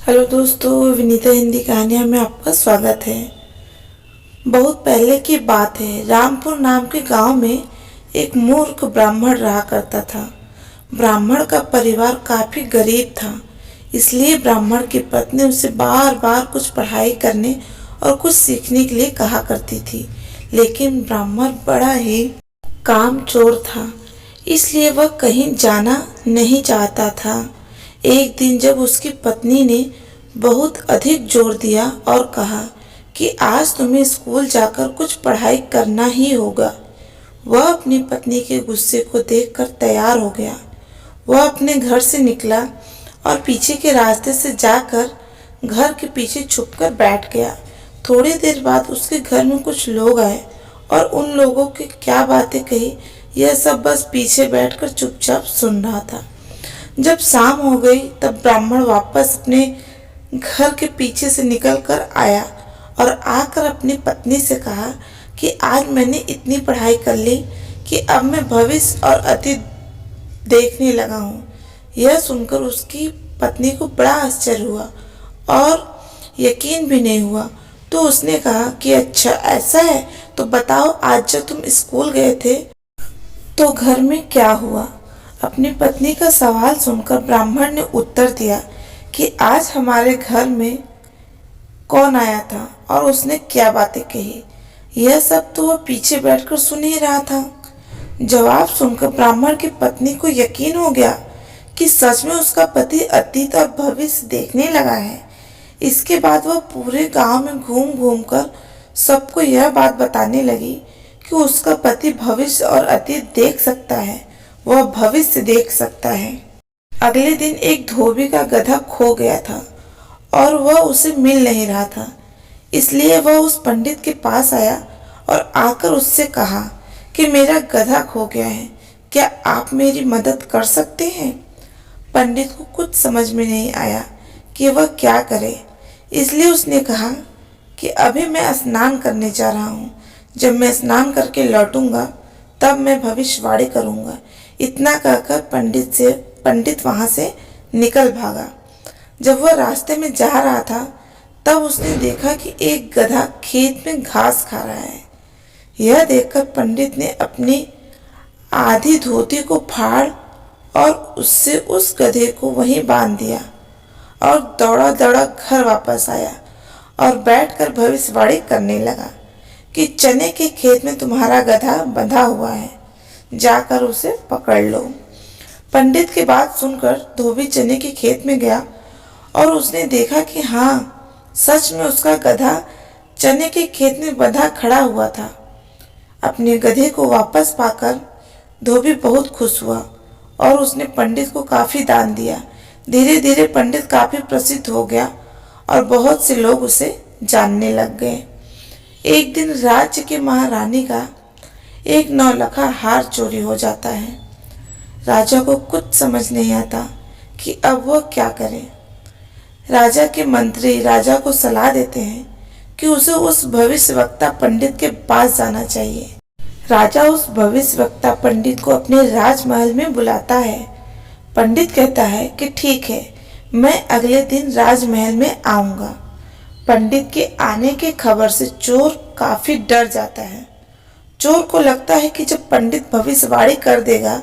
Hello दोस्तों, विनीता हिंदी कहानियाँ में आपका स्वागत है। बहुत पहले की बात है। रामपुर नाम के गांव में एक मूर्ख ब्राह्मण रहा करता था। ब्राह्मण का परिवार काफी गरीब था, इसलिए ब्राह्मण की पत्नी उसे बार बार कुछ पढ़ाई करने और कुछ सीखने के लिए कहा करती थी। लेकिन ब्राह्मण बड़ा ही कामचोर था, इसलिए वह कहीं जाना नहीं चाहता था। एक दिन जब उसकी पत्नी ने बहुत अधिक जोर दिया और कहा कि आज तुम्हें स्कूल जाकर कुछ पढ़ाई करना ही होगा, वह अपनी पत्नी के गुस्से को देखकर तैयार हो गया। वह अपने घर से निकला और पीछे के रास्ते से जाकर घर के पीछे छुपकर बैठ गया। थोड़ी देर बाद उसके घर में कुछ लोग आए और उन लोगों की क्या बातें कही, यह सब बस पीछे बैठकर चुपचाप सुन रहा था। जब शाम हो गई तब ब्राह्मण वापस अपने घर के पीछे से निकल कर आया और आकर अपनी पत्नी से कहा कि आज मैंने इतनी पढ़ाई कर ली कि अब मैं भविष्य और अतीत देखने लगा हूँ। यह सुनकर उसकी पत्नी को बड़ा आश्चर्य हुआ और यकीन भी नहीं हुआ। तो उसने कहा कि अच्छा ऐसा है, तो बताओ आज जब तुम स्कूल गए थे तो घर में क्या हुआ। अपनी पत्नी का सवाल सुनकर ब्राह्मण ने उत्तर दिया कि आज हमारे घर में कौन आया था और उसने क्या बातें कही। यह सब तो वह पीछे बैठकर सुन ही रहा था। जवाब सुनकर ब्राह्मण की पत्नी को यकीन हो गया कि सच में उसका पति अतीत और भविष्य देखने लगा है। इसके बाद वह पूरे गांव में घूम घूम कर सबको यह बात बताने लगी कि उसका पति भविष्य और अतीत देख सकता है, वह भविष्य देख सकता है। अगले दिन एक धोबी का गधा खो गया था और वह उसे मिल नहीं रहा था, इसलिए वह उस पंडित के पास आया और आकर उससे कहा कि मेरा गधा खो गया है, क्या आप मेरी मदद कर सकते हैं। पंडित को कुछ समझ में नहीं आया कि वह क्या करे, इसलिए उसने कहा कि अभी मैं स्नान करने जा रहा हूँ, जब मैं स्नान करके लौटूंगा तब मैं भविष्यवाणी करूंगा। इतना कहकर पंडित वहां से निकल भागा। जब वह रास्ते में जा रहा था तब उसने देखा कि एक गधा खेत में घास खा रहा है। यह देखकर पंडित ने अपनी आधी धोती को फाड़ और उससे उस गधे को वहीं बांध दिया और दौड़ा दौड़ा घर वापस आया और बैठकर भविष्यवाणी करने लगा कि चने के खेत में तुम्हारा गधा बंधा हुआ है, जाकर उसे पकड़ लो। पंडित की बात सुनकर धोबी चने के खेत में गया और उसने देखा कि हाँ, सच में उसका गधा चने के खेत में बंधा खड़ा हुआ था। अपने गधे को वापस पाकर धोबी बहुत खुश हुआ और उसने पंडित को काफी दान दिया। धीरे धीरे पंडित काफी प्रसिद्ध हो गया और बहुत से लोग उसे जानने लग गए। एक दिन राज्य के महारानी का एक नौलखा हार चोरी हो जाता है। राजा को कुछ समझ नहीं आता कि अब वह क्या करे। राजा के मंत्री राजा को सलाह देते हैं कि उसे उस भविष्यवक्ता पंडित के पास जाना चाहिए। राजा उस भविष्यवक्ता पंडित को अपने राजमहल में बुलाता है। पंडित कहता है कि ठीक है, मैं अगले दिन राजमहल में आऊंगा। पंडित के आने के खबर से चोर काफी डर जाता है। चोर को लगता है कि जब पंडित भविष्यवाणी कर देगा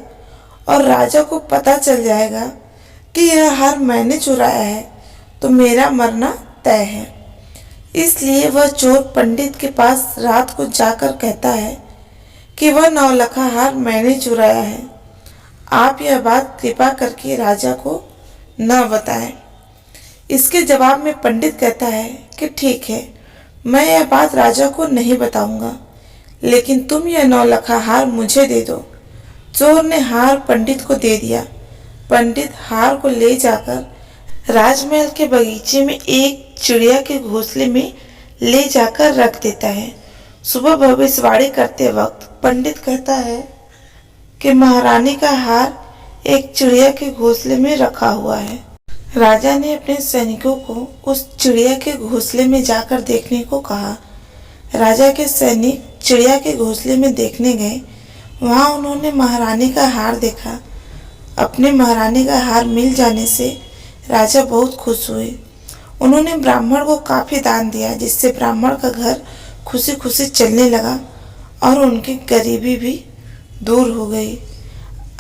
और राजा को पता चल जाएगा कि यह हार मैंने चुराया है तो मेरा मरना तय है। इसलिए वह चोर पंडित के पास रात को जाकर कहता है कि वह नौलखा हार मैंने चुराया है, आप यह बात कृपा करके राजा को न बताएं। इसके जवाब में पंडित कहता है कि ठीक है, मैं यह बात राजा को नहीं बताऊंगा, लेकिन तुम यह नौलखा हार मुझे दे दो। चोर ने हार पंडित को दे दिया। पंडित हार को ले जाकर राजमहल के बगीचे में एक चिड़िया के घोंसले में ले जाकर रख देता है। सुबह भविष्यवाणी करते वक्त पंडित कहता है कि महारानी का हार एक चिड़िया के घोंसले में रखा हुआ है। राजा ने अपने सैनिकों को उस चिड़िया के घोंसले में जाकर देखने को कहा। राजा के सैनिक चिड़िया के घोंसले में देखने गए। वहां उन्होंने महारानी का हार देखा। अपने महारानी का हार मिल जाने से राजा बहुत खुश हुए। उन्होंने ब्राह्मण को काफ़ी दान दिया, जिससे ब्राह्मण का घर खुशी खुशी चलने लगा और उनकी गरीबी भी दूर हो गई।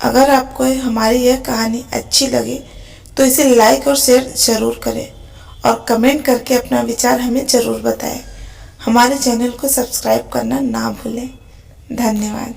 अगर आपको हमारी यह कहानी अच्छी लगे तो इसे लाइक और शेयर ज़रूर करें और कमेंट करके अपना विचार हमें ज़रूर बताएं। हमारे चैनल को सब्सक्राइब करना ना भूलें। धन्यवाद।